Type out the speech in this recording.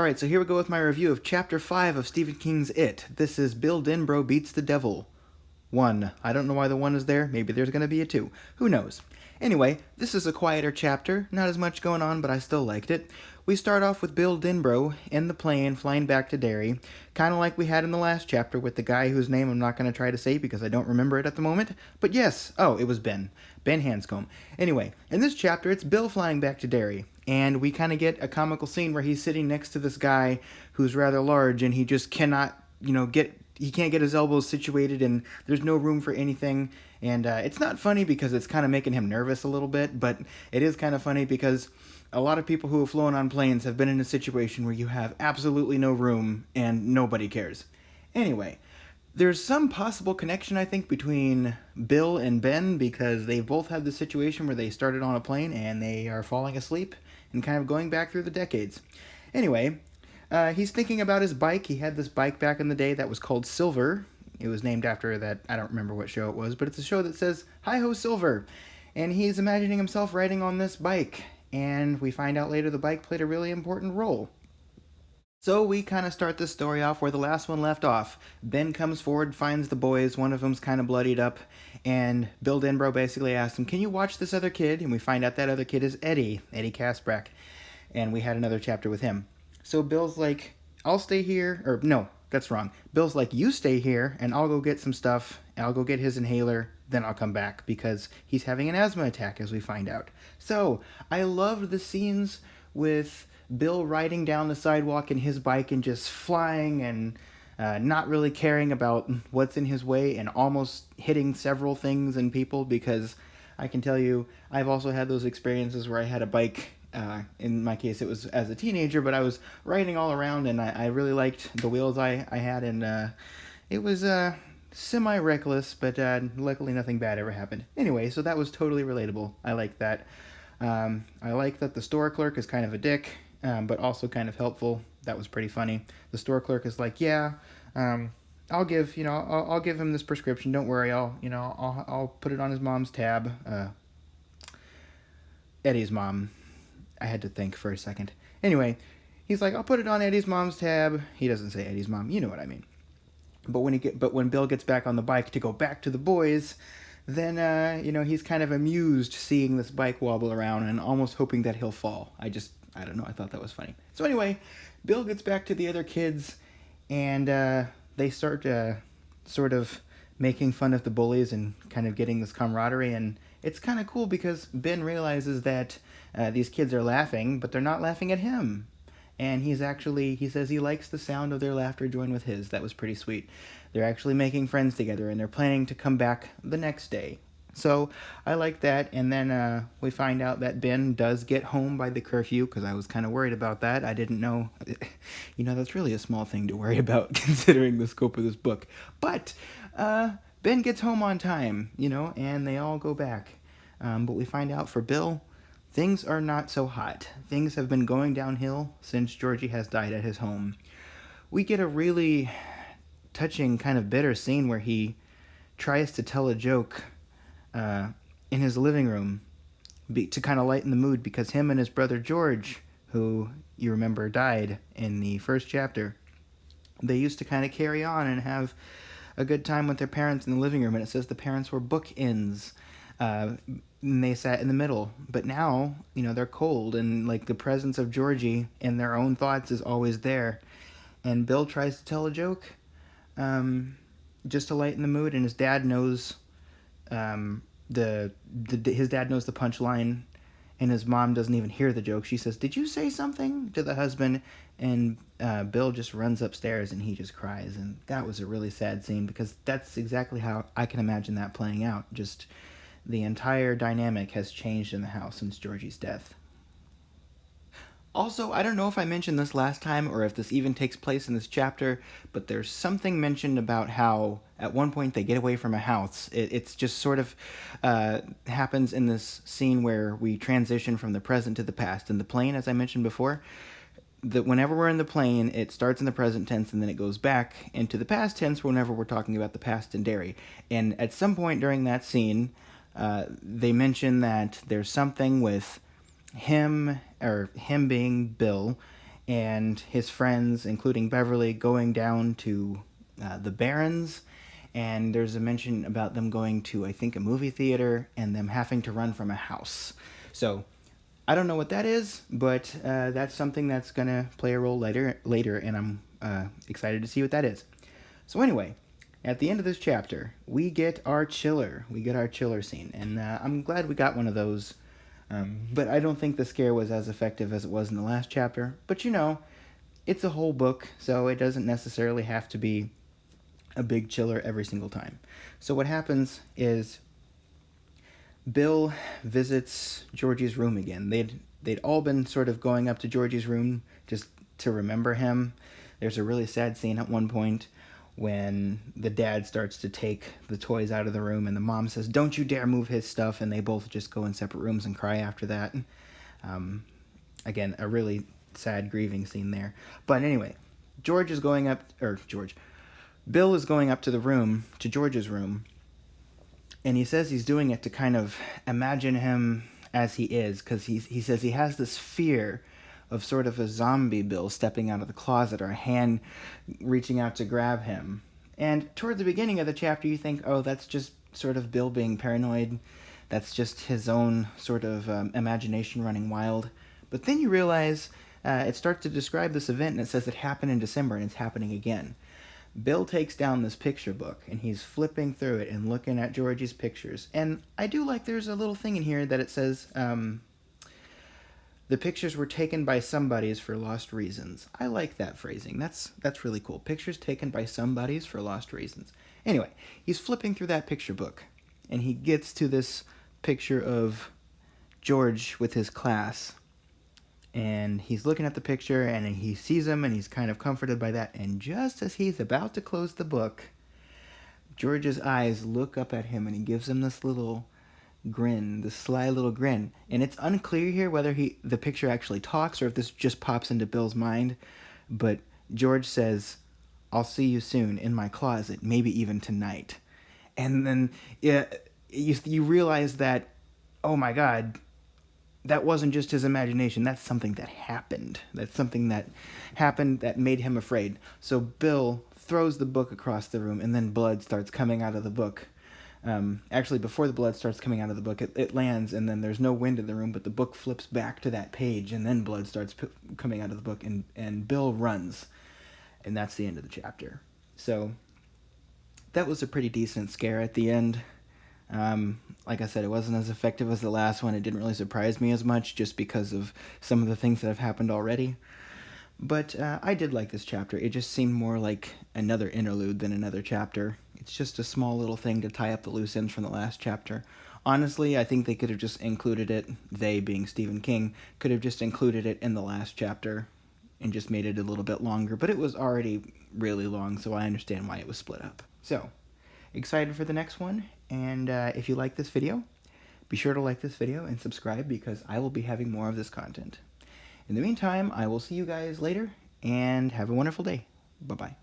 Alright, so here we go with my review of Chapter 5 of Stephen King's It. This is Bill Denbrough Beats the Devil. 1. I don't know why the 1 is there. Maybe there's going to be a 2. Who knows? Anyway, this is a quieter chapter. Not as much going on, but I still liked it. We start off with Bill Denbrough in the plane flying back to Derry, kind of like we had in the last chapter with the guy whose name I'm not going to try to say because I don't remember it at the moment. But yes, it was Ben. Ben Hanscombe. Anyway, in this chapter, it's Bill flying back to Derry, and we kind of get a comical scene where he's sitting next to this guy who's rather large, and he just cannot, he can't get his elbows situated, and there's no room for anything. And it's not funny because it's kind of making him nervous a little bit, but it is kind of funny because a lot of people who have flown on planes have been in a situation where you have absolutely no room and nobody cares. Anyway, there's some possible connection, I think, between Bill and Ben because they both had the situation where they started on a plane and they are falling asleep and kind of going back through the decades. Anyway, he's thinking about his bike. He had this bike back in the day that was called Silver. It was named after that, I don't remember what show it was, but it's a show that says, "Hi-ho, Silver." And he's imagining himself riding on this bike. And we find out later the bike played a really important role. So we kind of start this story off where the last one left off. Ben comes forward, finds the boys, one of them's kind of bloodied up, and Bill Denbrough basically asks him, "Can you watch this other kid?" And we find out that other kid is Eddie Casbrack, and we had another chapter with him. So Bill's like, "I'll stay here," or no, that's wrong. Bill's like, "You stay here, and I'll go get some stuff, and I'll go get his inhaler, then I'll come back," because he's having an asthma attack, as we find out. So I loved the scenes with Bill riding down the sidewalk in his bike and just flying and not really caring about what's in his way and almost hitting several things and people, because I can tell you I've also had those experiences where I had a bike. In my case, it was as a teenager, but I was riding all around and I really liked the wheels I had, and it was semi-reckless, but luckily nothing bad ever happened. Anyway, so that was totally relatable. I like that. I like that the store clerk is kind of a dick, but also kind of helpful. That was pretty funny. The store clerk is like, "Yeah, I'll give him this prescription. Don't worry, I'll put it on his mom's tab." Eddie's mom. I had to think for a second. Anyway, he's like, "I'll put it on Eddie's mom's tab." He doesn't say Eddie's mom. You know what I mean. But when Bill gets back on the bike to go back to the boys, then he's kind of amused seeing this bike wobble around and almost hoping that he'll fall. I don't know, I thought that was funny. So anyway, Bill gets back to the other kids, and they start sort of making fun of the bullies and kind of getting this camaraderie, and it's kind of cool because Ben realizes that these kids are laughing, but they're not laughing at him. And he says he likes the sound of their laughter join with his. That was pretty sweet. They're actually making friends together, and they're planning to come back the next day. So I like that. And then we find out that Ben does get home by the curfew, because I was kind of worried about that. I didn't know. That's really a small thing to worry about considering the scope of this book. But Ben gets home on time, and they all go back. But we find out for Bill, things are not so hot. Things have been going downhill since Georgie has died at his home. We get a really touching, kind of bitter scene where he tries to tell a joke in his living room to kind of lighten the mood, because him and his brother George, who you remember died in the first chapter, they used to kind of carry on and have a good time with their parents in the living room, and it says the parents were bookends. And they sat in the middle, but now, they're cold, and like the presence of Georgie and their own thoughts is always there. And Bill tries to tell a joke, just to lighten the mood, and his dad knows, his dad knows the punchline, and his mom doesn't even hear the joke. She says, "Did you say something?" to the husband, and Bill just runs upstairs and he just cries, and that was a really sad scene because that's exactly how I can imagine that playing out. Just the entire dynamic has changed in the house since Georgie's death. Also, I don't know if I mentioned this last time or if this even takes place in this chapter, but there's something mentioned about how at one point they get away from a house. It's just sort of happens in this scene where we transition from the present to the past. In the plane, as I mentioned before, whenever we're in the plane, it starts in the present tense and then it goes back into the past tense whenever we're talking about the past in Derry. And at some point during that scene, they mention that there's something with him being Bill and his friends, including Beverly, going down to the Barrens. And there's a mention about them going to, I think, a movie theater and them having to run from a house. So I don't know what that is, but that's something that's going to play a role later, and I'm excited to see what that is. So anyway, at the end of this chapter, we get our chiller. We get our chiller scene, and I'm glad we got one of those. But I don't think the scare was as effective as it was in the last chapter. But you know, it's a whole book, so it doesn't necessarily have to be a big chiller every single time. So what happens is Bill visits Georgie's room again. They'd all been sort of going up to Georgie's room just to remember him. There's a really sad scene at one point when the dad starts to take the toys out of the room and the mom says, "Don't you dare move his stuff," and they both just go in separate rooms and cry after that. Again, a really sad grieving scene there. But anyway, Bill is going up to George's room, and he says he's doing it to kind of imagine him as he is, because he says he has this fear of sort of a zombie Bill stepping out of the closet or a hand reaching out to grab him. And toward the beginning of the chapter, you think, oh, that's just sort of Bill being paranoid. That's just his own sort of imagination running wild. But then you realize it starts to describe this event, and it says it happened in December, and it's happening again. Bill takes down this picture book, and he's flipping through it and looking at Georgie's pictures. And I do like there's a little thing in here that it says, the pictures were taken by somebodies for lost reasons. I like that phrasing. That's really cool. Pictures taken by somebodies for lost reasons. Anyway, he's flipping through that picture book, and he gets to this picture of George with his class. And he's looking at the picture, and he sees him, and he's kind of comforted by that. And just as he's about to close the book, George's eyes look up at him, and he gives him this little grin, this sly little grin. And it's unclear here whether the picture actually talks or if this just pops into Bill's mind. But George says, "I'll see you soon in my closet, maybe even tonight." And then you realize that, oh my God, that wasn't just his imagination. That's something that happened. That's something that happened that made him afraid. So Bill throws the book across the room, and then blood starts coming out of the book. Actually, before the blood starts coming out of the book, it lands, and then there's no wind in the room, but the book flips back to that page, and then blood starts coming out of the book, and Bill runs. And that's the end of the chapter. So that was a pretty decent scare at the end. Like I said, it wasn't as effective as the last one. It didn't really surprise me as much just because of some of the things that have happened already. But I did like this chapter. It just seemed more like another interlude than another chapter. It's just a small little thing to tie up the loose ends from the last chapter. Honestly, I think they could have just included it, they being Stephen King, could have just included it in the last chapter and just made it a little bit longer. But it was already really long, so I understand why it was split up. So, excited for the next one. And if you like this video, be sure to like this video and subscribe, because I will be having more of this content. In the meantime, I will see you guys later, and have a wonderful day. Bye-bye.